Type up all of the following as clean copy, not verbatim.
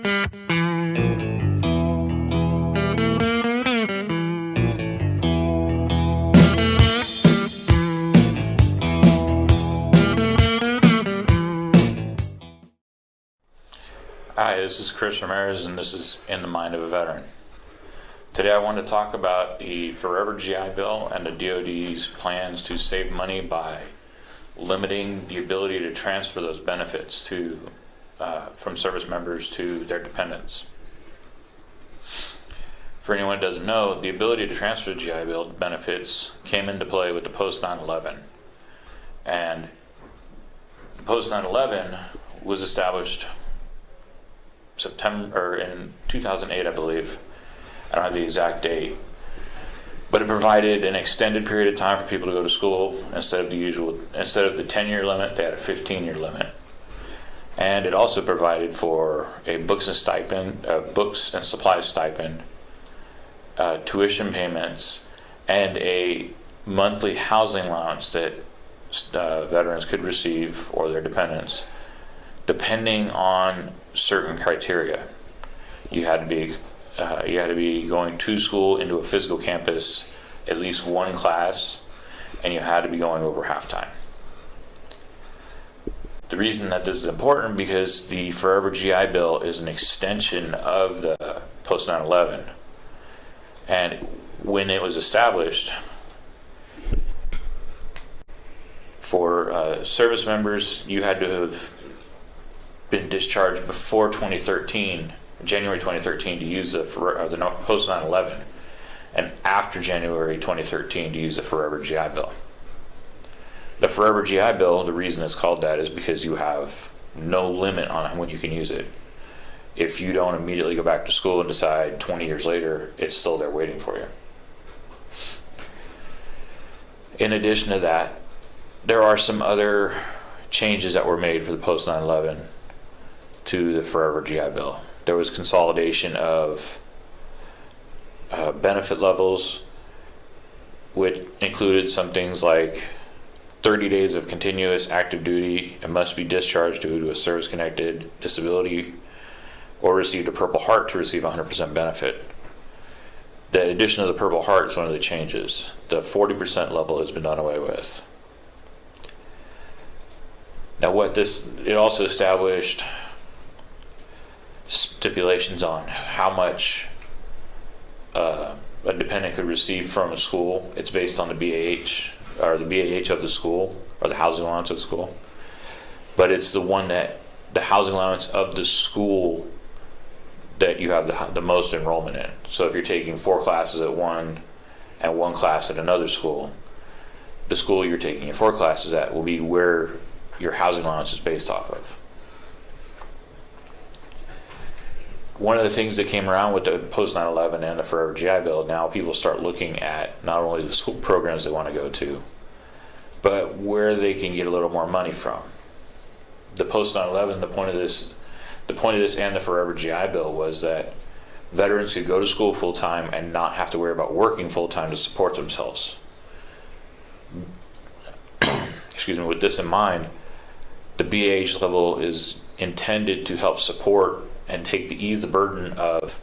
Hi, this is Chris Ramirez, and this is In the Mind of a Veteran. Today I want to talk about the Forever GI Bill and the DOD's plans to save money by limiting the ability to transfer those benefits from service members to their dependents. For anyone who doesn't know, the ability to transfer the GI Bill benefits came into play with the post 9/11, and the post 9/11 was established in 2008, I believe. I don't have the exact date, but it provided an extended period of time for people to go to school instead of the 10-year limit. They had a 15-year limit, and it also provided for a books and supplies stipend, tuition payments, and a monthly housing allowance that veterans could receive, or their dependents, depending on certain criteria. You had to be going to school into a physical campus, at least one class, and you had to be going over halftime. The reason that this is important, because the Forever GI Bill is an extension of the post 9/11, and when it was established, for service members, you had to have been discharged before January 2013, to use the post 9/11, and after January 2013 to use the Forever GI Bill. The Forever GI Bill, the reason it's called that is because you have no limit on when you can use it. If you don't immediately go back to school and decide 20 years later, it's still there waiting for you. In addition to that, there are some other changes that were made for the post 9/11 to the Forever GI Bill. There was consolidation of benefit levels, which included some things like 30 days of continuous active duty and must be discharged due to a service-connected disability or received a Purple Heart to receive 100% benefit. The addition of the Purple Heart is one of the changes. The 40% level has been done away with. Now, it also established stipulations on how much a dependent could receive from a school. It's based on the BAH, or the BAH of the school, or the housing allowance of the school. But it's the housing allowance of the school that you have the most enrollment in. So if you're taking 4 classes at one and 1 class at another school, the school you're taking your 4 classes at will be where your housing allowance is based off of. One of the things that came around with the post 9/11 and the Forever GI Bill, now people start looking at not only the school programs they want to go to, but where they can get a little more money from. The post 9/11, the point of this and the Forever GI Bill was that veterans could go to school full time and not have to worry about working full time to support themselves. Excuse me. With this in mind, the BAH level is intended to help support and ease the burden of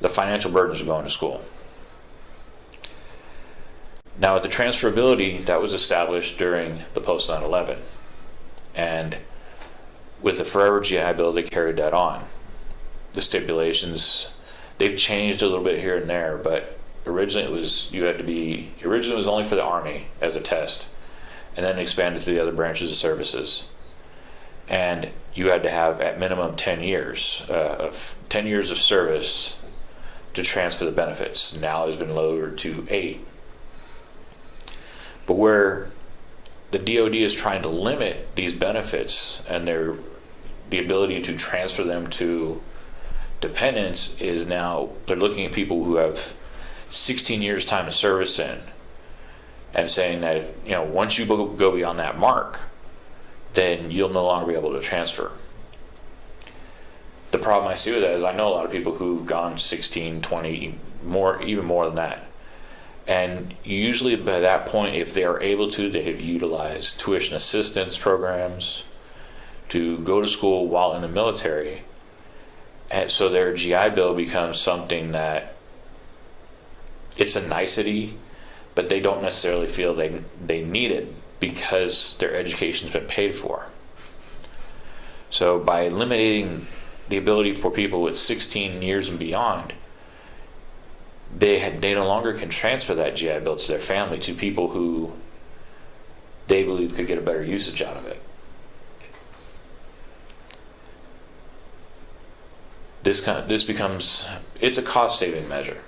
the financial burdens of going to school. Now, with the transferability, that was established during the post 9/11, and with the Forever GI Bill, they carried that on. The stipulations, they've changed a little bit here and there, but originally it was only for the Army as a test, and then expanded to the other branches of services. And you had to have at minimum 10 years of service to transfer the benefits. Now it's been lowered to 8. But where the DOD is trying to limit these benefits and the ability to transfer them to dependents is now they're looking at people who have 16 years time of service in, and saying that once you go beyond that mark, then you'll no longer be able to transfer. The problem I see with that is I know a lot of people who've gone 16, 20, even more than that. And usually by that point, if they are able to, they have utilized tuition assistance programs to go to school while in the military. And so their GI Bill becomes something that it's a nicety, but they don't necessarily feel they need it because their education's been paid for. So by eliminating the ability for people with 16 years and beyond, they no longer can transfer that GI Bill to their family, to people who they believe could get a better usage out of it. This becomes, it's a cost saving measure.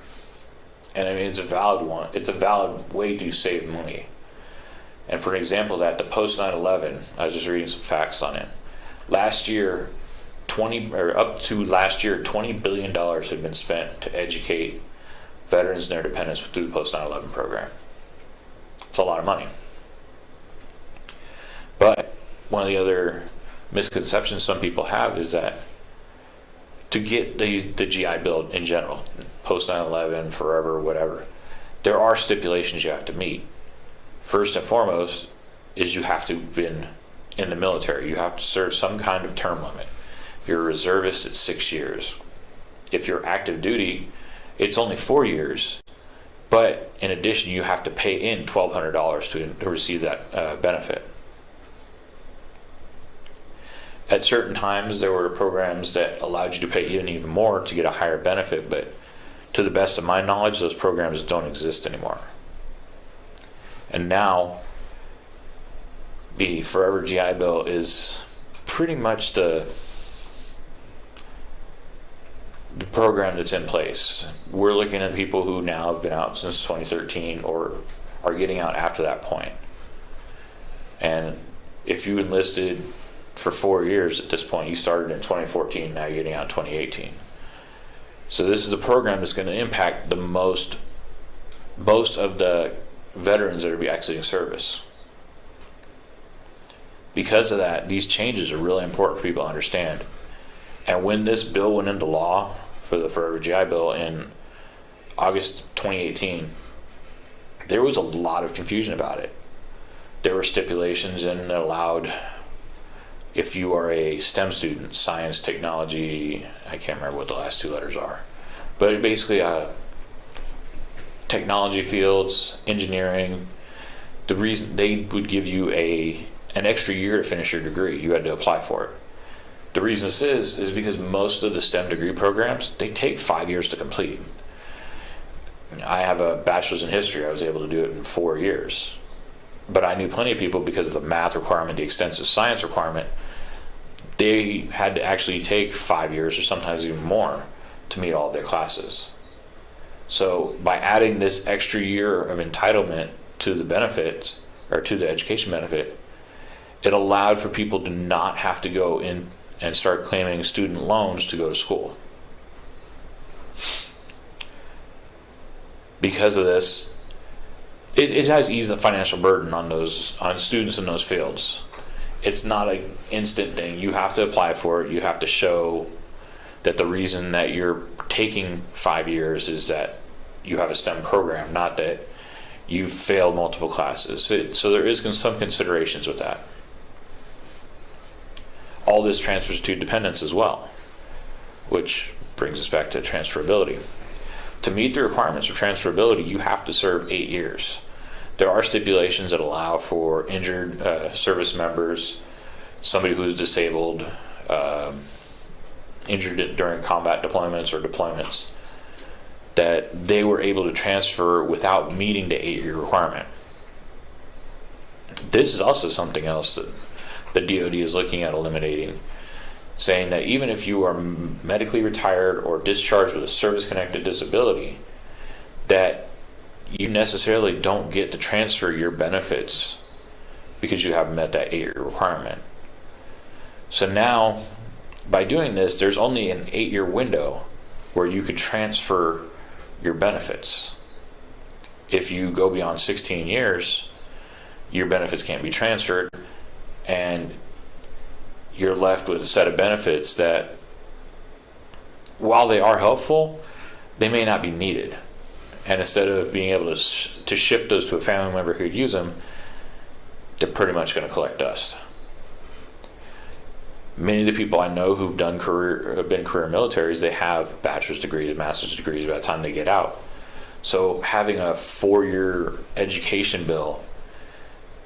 And I mean, it's a valid one. It's a valid way to save money. And for an example of that, the post 9/11, I was just reading some facts on it. Last year, up to last year, $20 billion had been spent to educate veterans and their dependents through the post 9/11 program. It's a lot of money. But one of the other misconceptions some people have is that to get the GI Bill in general, post 9/11, forever, whatever, there are stipulations you have to meet. First and foremost is you have to have been in the military. You have to serve some kind of term limit. If you're a reservist, it's 6 years. If you're active duty, it's only 4 years. But in addition, you have to pay in $1,200 to receive that benefit. At certain times, there were programs that allowed you to pay even more to get a higher benefit, but to the best of my knowledge, those programs don't exist anymore. And now, the Forever GI Bill is pretty much the program that's in place. We're looking at people who now have been out since 2013 or are getting out after that point. And if you enlisted for 4 years at this point, you started in 2014, now you're getting out in 2018. So this is a program that's going to impact the most of the veterans that are exiting service. Because of that, these changes are really important for people to understand. And when this bill went into law for the Forever GI Bill in August 2018, there was a lot of confusion about it. There were stipulations in that allowed, if you are a STEM student, science, technology, I can't remember what the last 2 letters are, but basically technology fields, engineering, the reason they would give you an extra year to finish your degree, you had to apply for it. The reason this is because most of the STEM degree programs, they take 5 years to complete. I have a bachelor's in history. I was able to do it in 4 years. But I knew plenty of people, because of the math requirement, the extensive science requirement, they had to actually take 5 years or sometimes even more to meet all of their classes. So by adding this extra year of entitlement to the benefits, or to the education benefit, it allowed for people to not have to go in and start claiming student loans to go to school. Because of this, it has eased the financial burden on students in those fields. It's not an instant thing. You have to apply for it. You have to show that the reason that you're taking 5 years is that you have a STEM program, not that you've failed multiple classes. So there is some considerations with that. All this transfers to dependents as well, which brings us back to transferability. To meet the requirements for transferability, you have to serve 8 years. There are stipulations that allow for injured service members, somebody who's disabled, injured during combat deployments or deployments, that they were able to transfer without meeting the 8-year requirement. This is also something else that the D.O.D is looking at eliminating, saying that even if you are medically retired or discharged with a service-connected disability, that you necessarily don't get to transfer your benefits because you haven't met that 8-year requirement. So now, by doing this, there's only an 8-year window where you could transfer your benefits. If you go beyond 16 years, your benefits can't be transferred, and you're left with a set of benefits that, while they are helpful, they may not be needed. And instead of being able to shift those to a family member who'd use them, they're pretty much going to collect dust. Many of the people I know who've been career militaries, they have bachelor's degrees, master's degrees by the time they get out. So having a 4-year education bill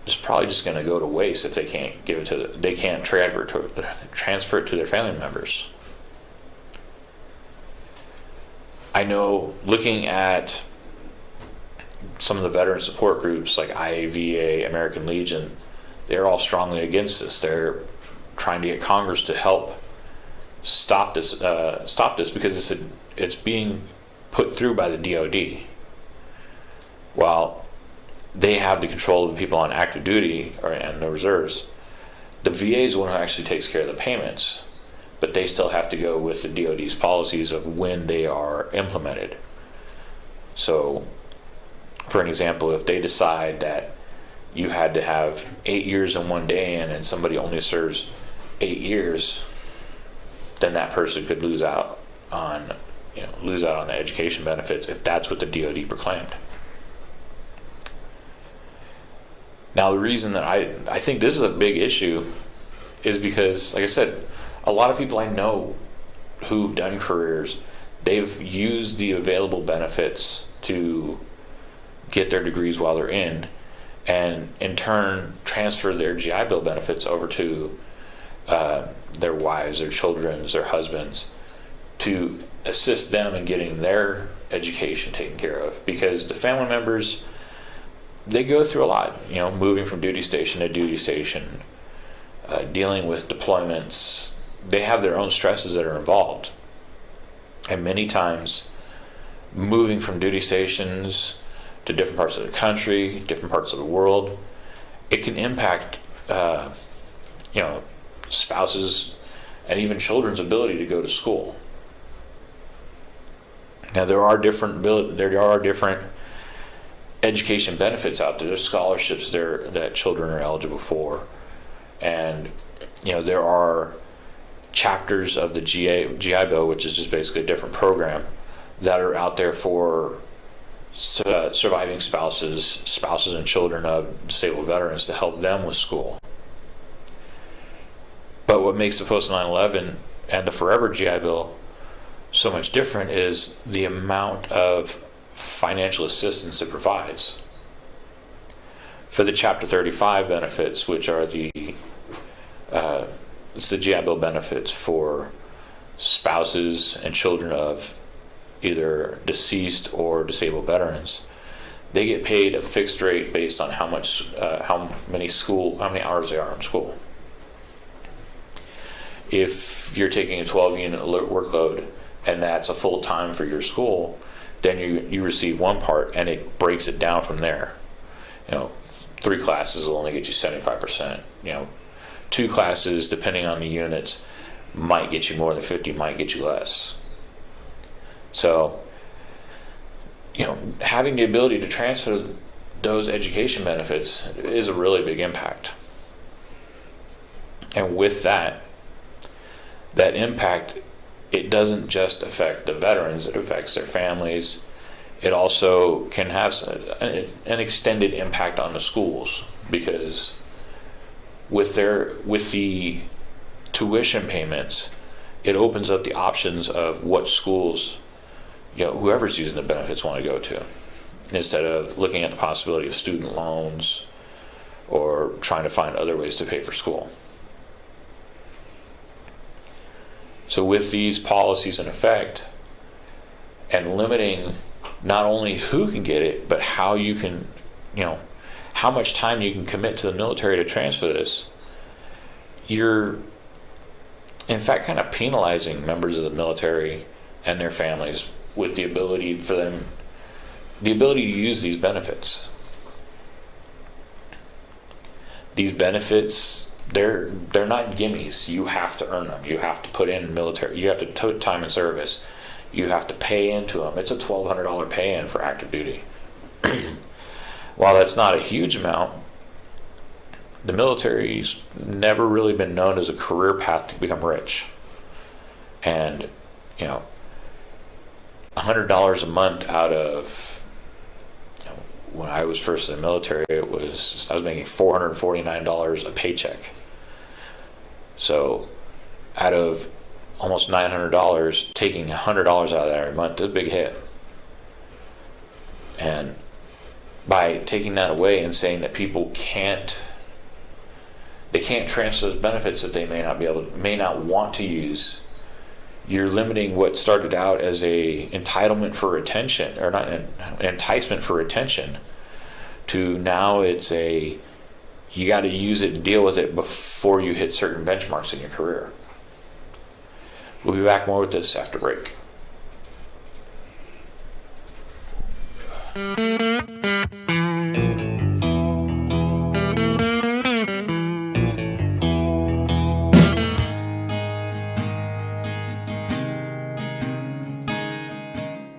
is probably just going to go to waste if they can't give it to they can't transfer it to their family members. I know, looking at some of the veteran support groups like IAVA, American Legion, they're all strongly against this. They're trying to get Congress to help stop this because it's being put through by the D.O.D. While they have the control of the people on active duty and the reserves, the VA is the one who actually takes care of the payments, but they still have to go with the DoD's policies of when they are implemented. So, for an example, if they decide that you had to have 8 years in one day and somebody only serves 8 years, then that person could lose out on the education benefits if that's what the DoD proclaimed. Now, the reason that I think this is a big issue is because, like I said, a lot of people I know who've done careers, they've used the available benefits to get their degrees while they're in, and in turn transfer their GI Bill benefits over to their wives, their children, their husbands, to assist them in getting their education taken care of. Because the family members, they go through a lot, moving from duty station to duty station, dealing with deployments. They have their own stresses that are involved. And many times, moving from duty stations to different parts of the country, different parts of the world, it can impact, spouses and even children's ability to go to school. Now, there are different education benefits out there. There's scholarships there that children are eligible for, and there are chapters of the GI Bill, which is just basically a different program, that are out there for surviving spouses and children of disabled veterans to help them with school. But what makes the post 9/11 and the forever GI Bill so much different is the amount of financial assistance it provides. For the Chapter 35 benefits, which are it's the GI Bill benefits for spouses and children of either deceased or disabled veterans, they get paid a fixed rate based on how many hours they are in school. If you're taking a 12-unit workload and that's a full time for your school, then you receive one part, and it breaks it down from there. 3 classes will only get you 75%. 2 classes, depending on the units, might get you more than 50, might get you less. So, having the ability to transfer those education benefits is a really big impact. And with that impact, it doesn't just affect the veterans, it affects their families. It also can have an extended impact on the schools, because with the tuition payments, it opens up the options of what schools whoever's using the benefits want to go to, instead of looking at the possibility of student loans or trying to find other ways to pay for school. So with these policies in effect, and limiting not only who can get it, but how you can, how much time you can commit to the military to transfer this, you're in fact kind of penalizing members of the military and their families with the ability to use these benefits. These benefits, they're not gimmies. You have to earn them. You have to put in military. You have to put time in service. You have to pay into them. It's a $1,200 pay-in for active duty. While that's not a huge amount, the military's never really been known as a career path to become rich. And, $100 a month out of, when I was first in the military, I was making $449 a paycheck. So out of almost $900, taking $100 out of that every month is a big hit. And by taking that away and saying that people can't transfer those benefits that they may not want to use, you're limiting what started out as a entitlement for retention, or not an enticement for retention, to now it's you got to use it and deal with it before you hit certain benchmarks in your career. We'll be back more with this after break.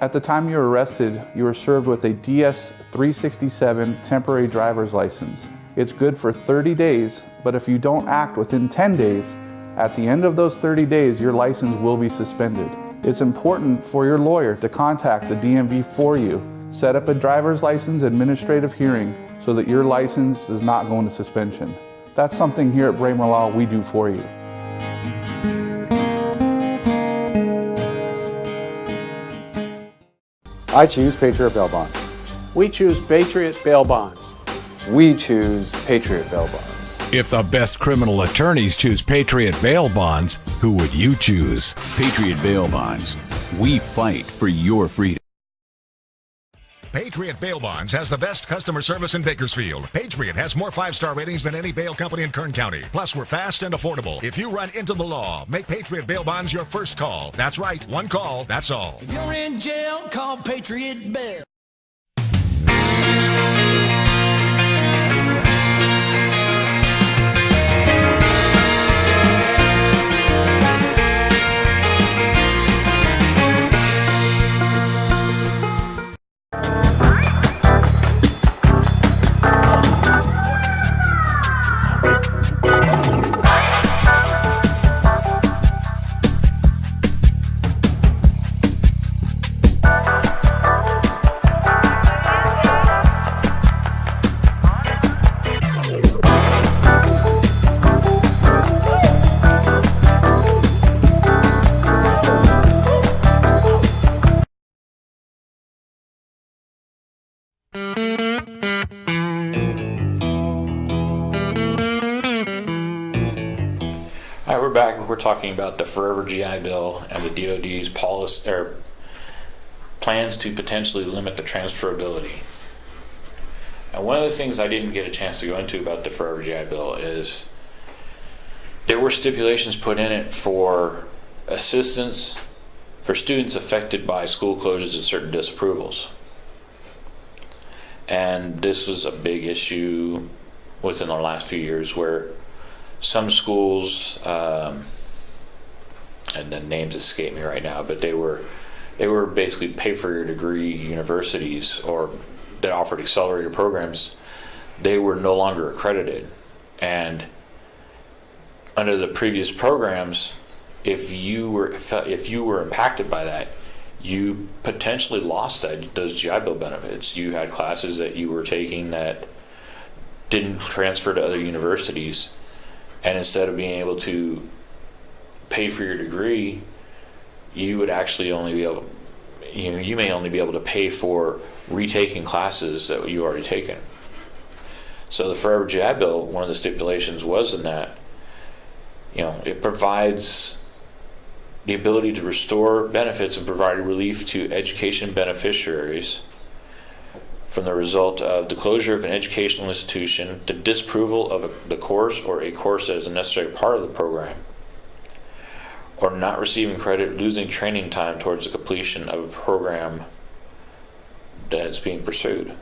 At the time you were arrested, you were served with a DS-367 temporary driver's license. It's good for 30 days, but if you don't act within 10 days, at the end of those 30 days, your license will be suspended. It's important for your lawyer to contact the DMV for you. Set up a driver's license administrative hearing so that your license does not go into suspension. That's something here at Bramer Law we do for you. I choose Patriot Bail Bonds. We choose Patriot Bail Bonds. We choose Patriot Bail Bonds. If the best criminal attorneys choose Patriot Bail Bonds, who would you choose? Patriot Bail Bonds. We fight for your freedom. Patriot Bail Bonds has the best customer service in Bakersfield. Patriot has more 5-star ratings than any bail company in Kern County. Plus, we're fast and affordable. If you run into the law, make Patriot Bail Bonds your first call. That's right, one call, that's all. If you're in jail, call Patriot Bail. Alright, we're back. We're talking about the Forever GI Bill and the DOD's policy or plans to potentially limit the transferability. And one of the things I didn't get a chance to go into about the Forever GI Bill is there were stipulations put in it for assistance for students affected by school closures and certain disapprovals. And this was a big issue within the last few years where some schools, and the names escape me right now, but they were basically pay for your degree universities or that offered accelerated programs. They were no longer accredited, and under the previous programs, if you were impacted by that, you potentially lost those GI Bill benefits. You had classes that you were taking that didn't transfer to other universities. And instead of being able to pay for your degree, you would actually only be able, you may only be able to pay for retaking classes that you already taken. So the Forever GI Bill, one of the stipulations was in that, it provides the ability to restore benefits and provide relief to education beneficiaries from the result of the closure of an educational institution, the disapproval of the course or a course that is a necessary part of the program, or not receiving credit, losing training time towards the completion of a program that's being pursued.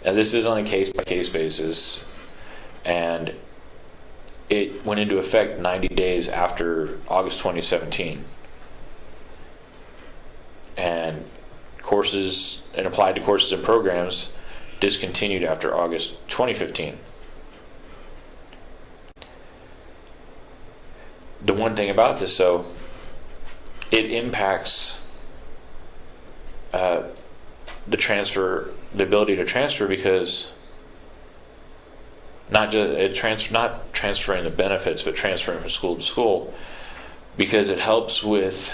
Now, this is on a case-by-case basis, and it went into effect 90 days after August 2017. And courses and applied to courses and programs discontinued after August 2015. The one thing about this, though, it impacts the ability to transfer, because not transferring the benefits, but transferring from school to school, because it helps with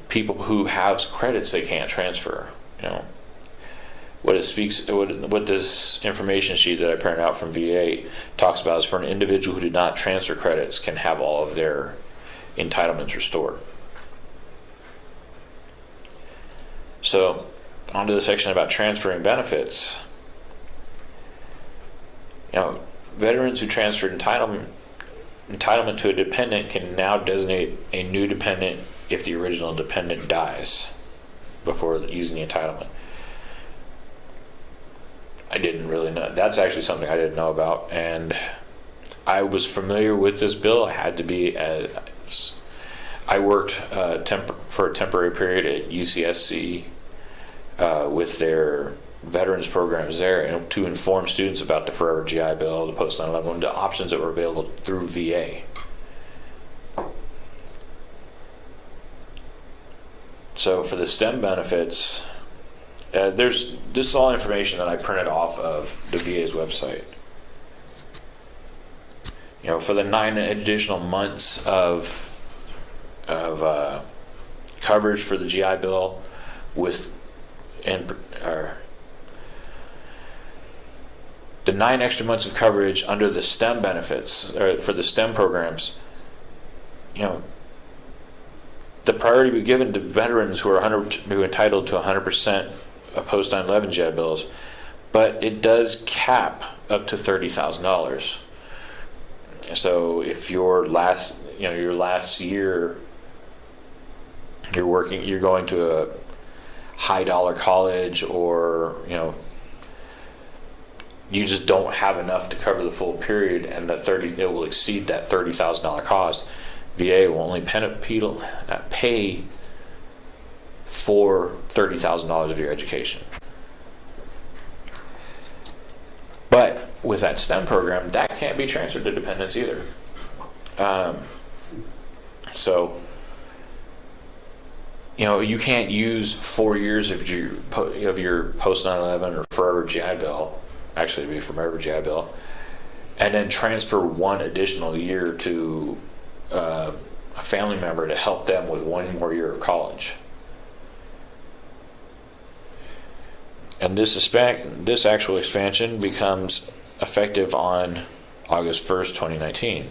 people who have credits they can't transfer. What this information sheet that I printed out from VA talks about is for an individual who did not transfer credits can have all of their entitlements restored. So, onto the section about transferring benefits. Veterans who transferred entitlement to a dependent can now designate a new dependent if the original dependent dies before using the entitlement. I didn't really know. That's actually something I didn't know about, and I was familiar with this bill. I had to be. I worked for a temporary period at UCSC with their veterans programs there, and to inform students about the Forever GI Bill, the Post 9/11, the options that were available through VA. So for the STEM benefits, this is all information that I printed off of the VA's website. For the 9 additional months of coverage for the GI Bill, the 9 extra months of coverage under the STEM benefits, or for the STEM programs, the priority be given to veterans who are entitled to 100% of post 9/11 GI Bills, but it does cap up to $30,000. So if your last year you're going to a high dollar college, or you just don't have enough to cover the full period, and it will exceed that $30,000 cost, VA will only pay for $30,000 of your education. But with that STEM program, that can't be transferred to dependents either. So you can't use 4 years of your post 9/11 or Forever GI Bill, actually it'd be Forever GI Bill, and then transfer 1 additional year to a family member to help them with 1 more year of college. And this actual expansion becomes effective on August 1st, 2019,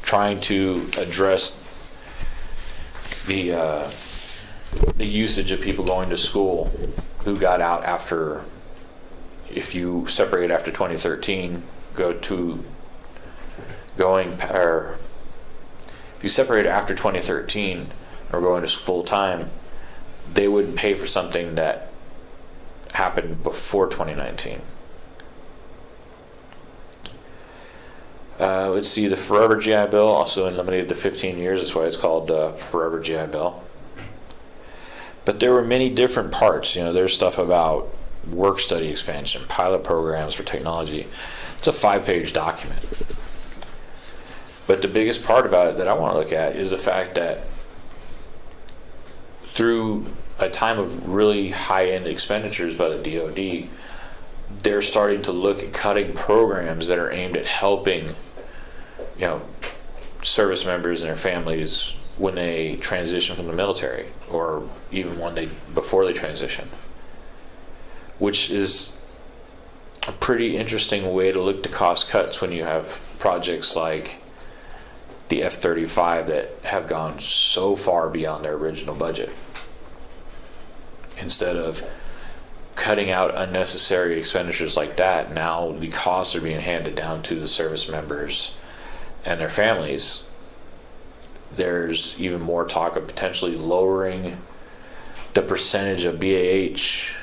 trying to address the usage of people going to school who got out after, if you separate after 2013, if you separate after 2013 or going to full time, they wouldn't pay for something that happened before 2019. Let's see, the Forever GI Bill also eliminated the 15 years. That's why it's called Forever GI Bill. But there were many different parts. There's stuff about work study expansion, pilot programs for technology. It's a 5-page document. But the biggest part about it that I want to look at is the fact that through a time of really high-end expenditures by the D.O.D, they're starting to look at cutting programs that are aimed at helping, service members and their families when they transition from the military, or even before they transition, which is a pretty interesting way to look to cost cuts when you have projects like the F-35 that have gone so far beyond their original budget. Instead of cutting out unnecessary expenditures like that, now the costs are being handed down to the service members and their families. There's even more talk of potentially lowering the percentage of BAH.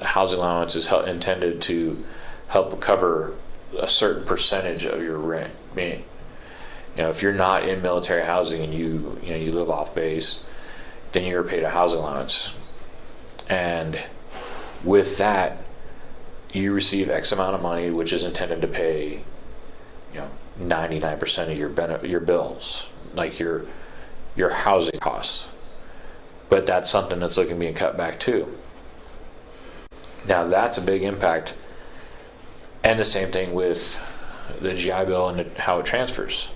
Housing allowance is intended to help cover a certain percentage of your rent. If you're not in military housing and you live off base, then you're paid a housing allowance, and with that you receive X amount of money, which is intended to pay 99% of your bills, like your housing costs. But that's something that's looking being cut back too. Now that's a big impact, And the same thing with the GI Bill and how it transfers.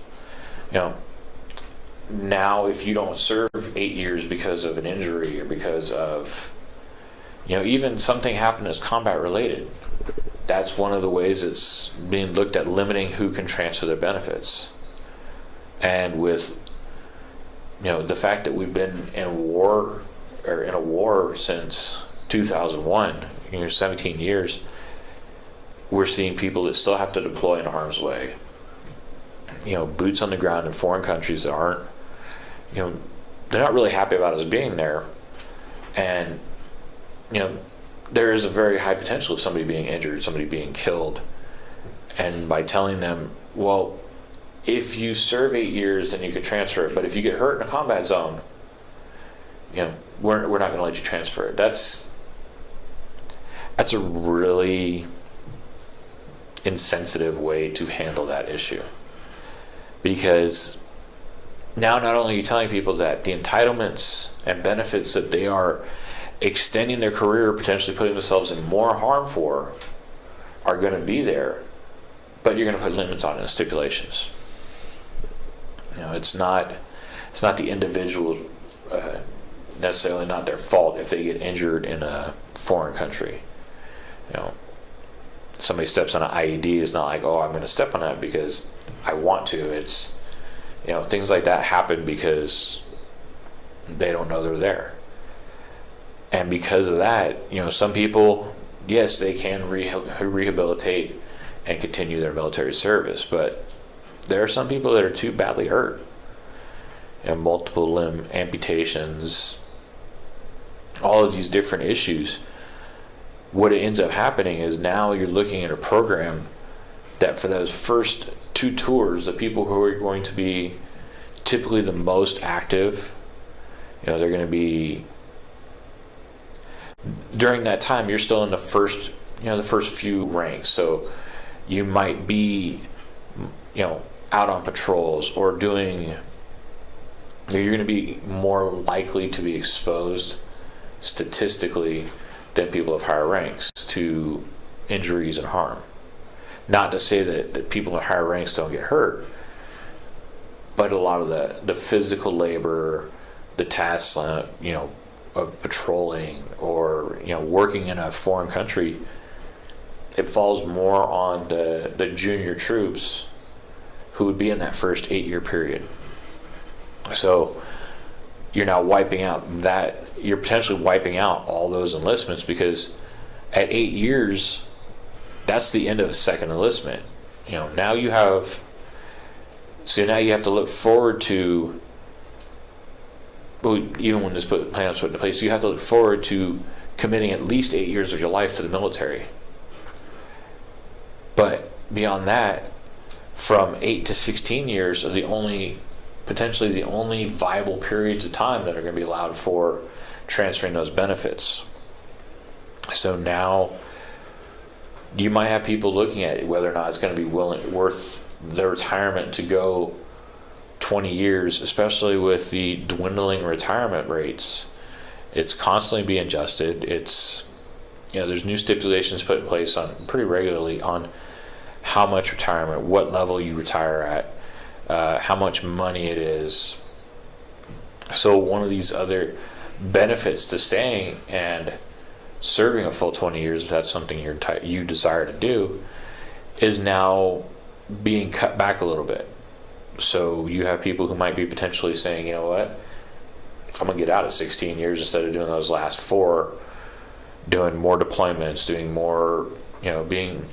Now if you don't serve 8 years because of an injury or because of, even something happened that's combat related, that's one of the ways it's being looked at, limiting who can transfer their benefits. And with, the fact that we've been in a war since 2001, 17 years, we're seeing people that still have to deploy in harm's way. Boots on the ground in foreign countries that aren't, they're not really happy about us being there. And, there is a very high potential of somebody being injured, somebody being killed. And by telling them, well, if you serve 8 years, then you can transfer it. But if you get hurt in a combat zone, we're not going to let you transfer it. That's a really insensitive way to handle that issue. Because now not only are you telling people that the entitlements and benefits that they are extending their career, potentially putting themselves in more harm for, are going to be there, but you're going to put limits on it and stipulations. It's not the individual's necessarily not their fault if they get injured in a foreign country. Somebody steps on an IED, it's not like, oh, I'm going to step on that because I want to. It's, things like that happen because they don't know they're there. And because of that, some people, yes, they can rehabilitate and continue their military service, but there are some people that are too badly hurt, multiple limb amputations, all of these different issues. What it ends up happening is now you're looking at a program that for those first 2 tours, the people who are going to be typically the most active, they're going to be, during that time, you're still in the first few ranks. So you might be, out on patrols or doing, you're going to be more likely to be exposed statistically than people of higher ranks to injuries and harm. Not to say that people in higher ranks don't get hurt, but a lot of the physical labor, the tasks, of patrolling or working in a foreign country, it falls more on the junior troops who would be in that first 8-year period. So you're now you're potentially wiping out all those enlistments, because at 8 years, that's the end of a second enlistment. Now you have to look forward to, even when this plan was put into place, you have to look forward to committing at least 8 years of your life to the military. But beyond that, from 8 to 16 years are potentially the only viable periods of time that are going to be allowed for transferring those benefits. So now you might have people looking at whether or not it's going to be worth their retirement to go 20 years, especially with the dwindling retirement rates. It's constantly being adjusted. It's, there's new stipulations put in place pretty regularly on how much retirement, what level you retire at, how much money it is. So one of these other benefits to staying and serving a full 20 years, if that's something you desire to do, is now being cut back a little bit. So you have people who might be potentially saying, you know what, I'm going to get out at 16 years instead of doing those last 4, doing more deployments, doing more, being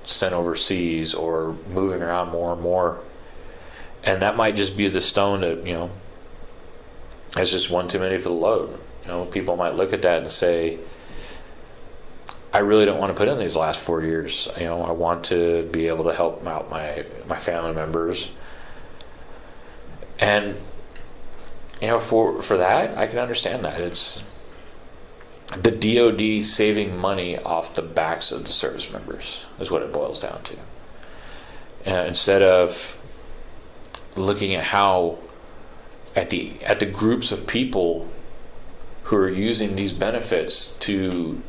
sent overseas or moving around more and more. And that might just be the stone that, it's just one too many for the load. People might look at that and say, I really don't want to put in these last 4 years. I want to be able to help out my family members. And, for that, I can understand that. It's the D.O.D. saving money off the backs of the service members is what it boils down to. Instead of looking at how at the groups of people who are using these benefits to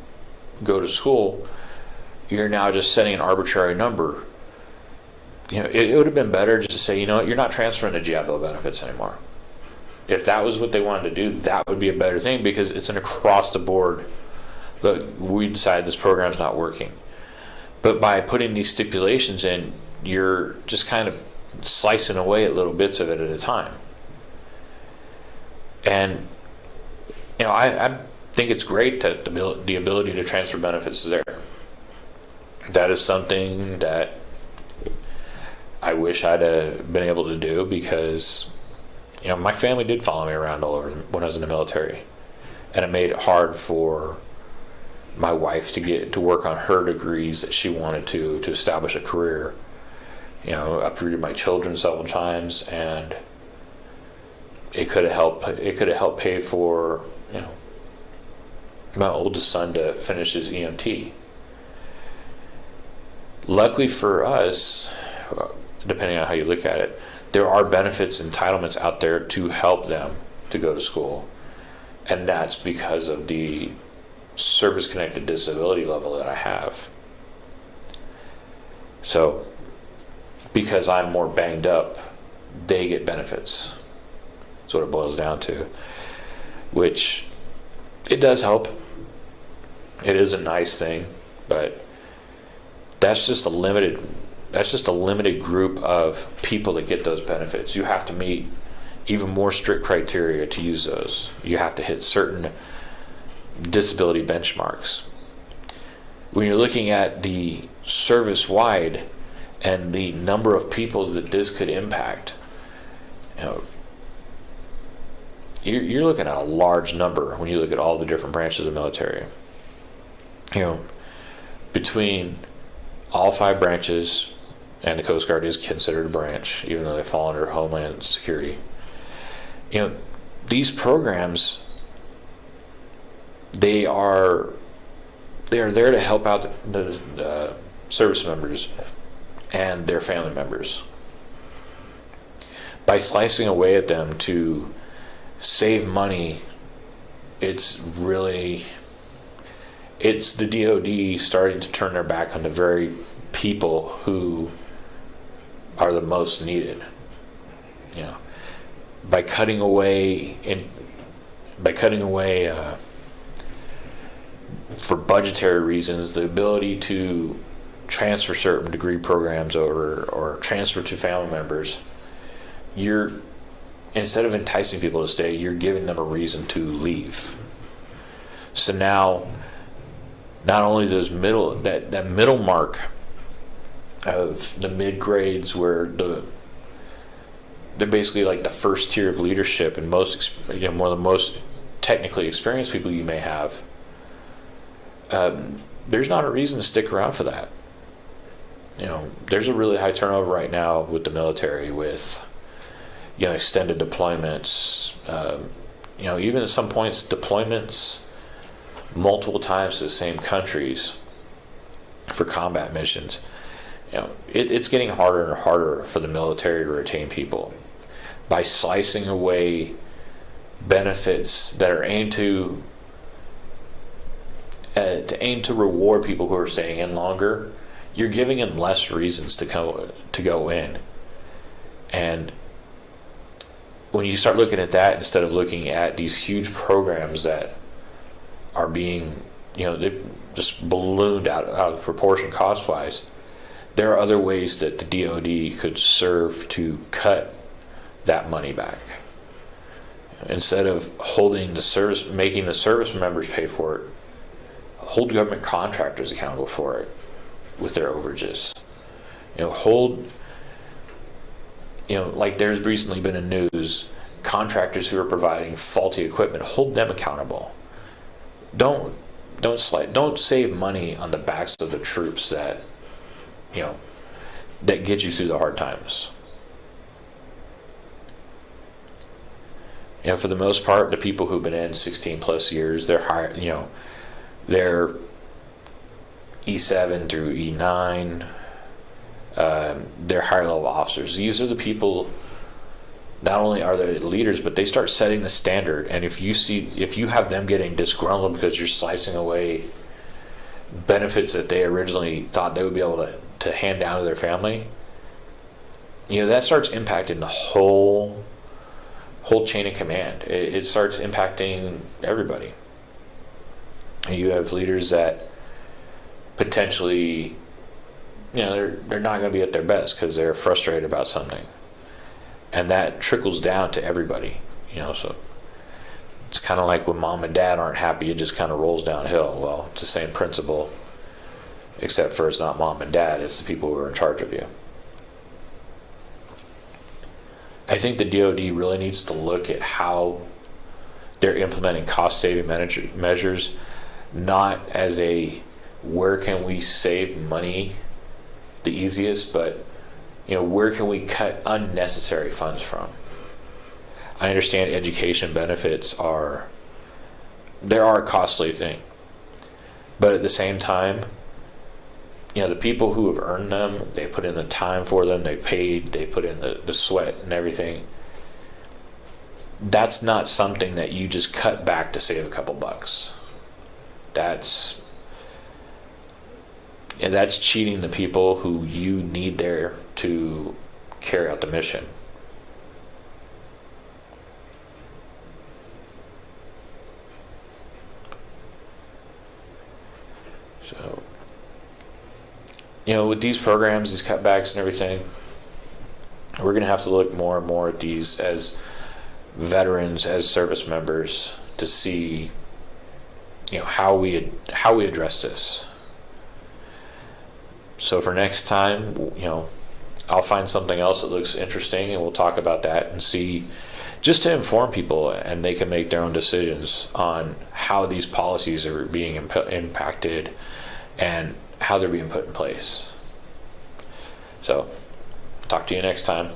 go to school, you're now just setting an arbitrary number. It would have been better just to say, you're not transferring to GI Bill benefits anymore. If that was what they wanted to do, that would be a better thing, because it's an across the board, look, we decided this program's not working. But by putting these stipulations in, you're just kind of slicing away at little bits of it at a time. And I think it's great that the ability to transfer benefits is there. That is something that I wish I'd been able to do, because my family did follow me around all over when I was in the military, and it made it hard for my wife to get to work on her degrees that she wanted to establish a career. Uprooted my children several times, and it could have helped pay for my oldest son to finish his EMT. Luckily for us, depending on how you look at it, there are benefits, entitlements out there to help them to go to school, and that's because of the service-connected disability level that I have. So, because I'm more banged up, they get benefits. That's what it boils down to, which it does help. It is a nice thing, but that's just a limited group of people that get those benefits. You have to meet even more strict criteria to use those. You have to hit certain disability benchmarks. When you're looking at the service-wide and the number of people that this could impact, you're looking at a large number when you look at all the different branches of the military. Between all 5 branches, and the Coast Guard is considered a branch, even though they fall under Homeland Security. These programs, they are there to help out the service members and their family members. By slicing away at them to save money, it's the D.O.D. starting to turn their back on the very people who are the most needed. By cutting away for budgetary reasons, the ability to transfer certain degree programs over or transfer to family members, instead of enticing people to stay, you're giving them a reason to leave. So now, not only those that middle mark of the mid grades, where they're basically like the first tier of leadership, and one of the most technically experienced people you may have, there's not a reason to stick around for that. There's a really high turnover right now with the military, with extended deployments, even at some points deployments multiple times to the same countries for combat missions. It's getting harder and harder for the military to retain people. By slicing away benefits that are aimed to reward people who are staying in longer, you're giving them less reasons to go in. And when you start looking at that, instead of looking at these huge programs that are being, they just ballooned out of proportion cost-wise, there are other ways that the D.O.D. could serve to cut that money back. Instead of making the service members pay for it, hold government contractors accountable for it with their overages. Like there's recently been in news, contractors who are providing faulty equipment, hold them accountable. Don't save money on the backs of the troops that get you through the hard times. For the most part, the people who've been in 16 plus years, they're higher, they're E7 through E9, they're higher level officers. These are the people, not only are they leaders, but they start setting the standard. And if you have them getting disgruntled because you're slicing away benefits that they originally thought they would be able to hand down to their family, that starts impacting the whole chain of command. It starts impacting everybody. You have leaders that potentially, they're not going to be at their best because they're frustrated about something, and that trickles down to everybody. So it's kind of like when mom and dad aren't happy, it just kind of rolls downhill. Well, it's the same principle, except for it's not mom and dad, it's the people who are in charge of you. I think the DOD really needs to look at how they're implementing cost-saving measures, not as a where can we save money the easiest, but where can we cut unnecessary funds from. I understand education benefits are a costly thing, but at the same time, the people who have earned them, they put in the time for them, they paid, they put in the sweat and everything. That's not something that you just cut back to save a couple bucks. That's cheating the people who you need there to carry out the mission. So, with these programs, these cutbacks and everything, we're going to have to look more and more at these as veterans, as service members, to see, how we address this. So for next time, I'll find something else that looks interesting, and we'll talk about that and see, just to inform people, and they can make their own decisions on how these policies are being impacted and how they're being put in place. So, talk to you next time.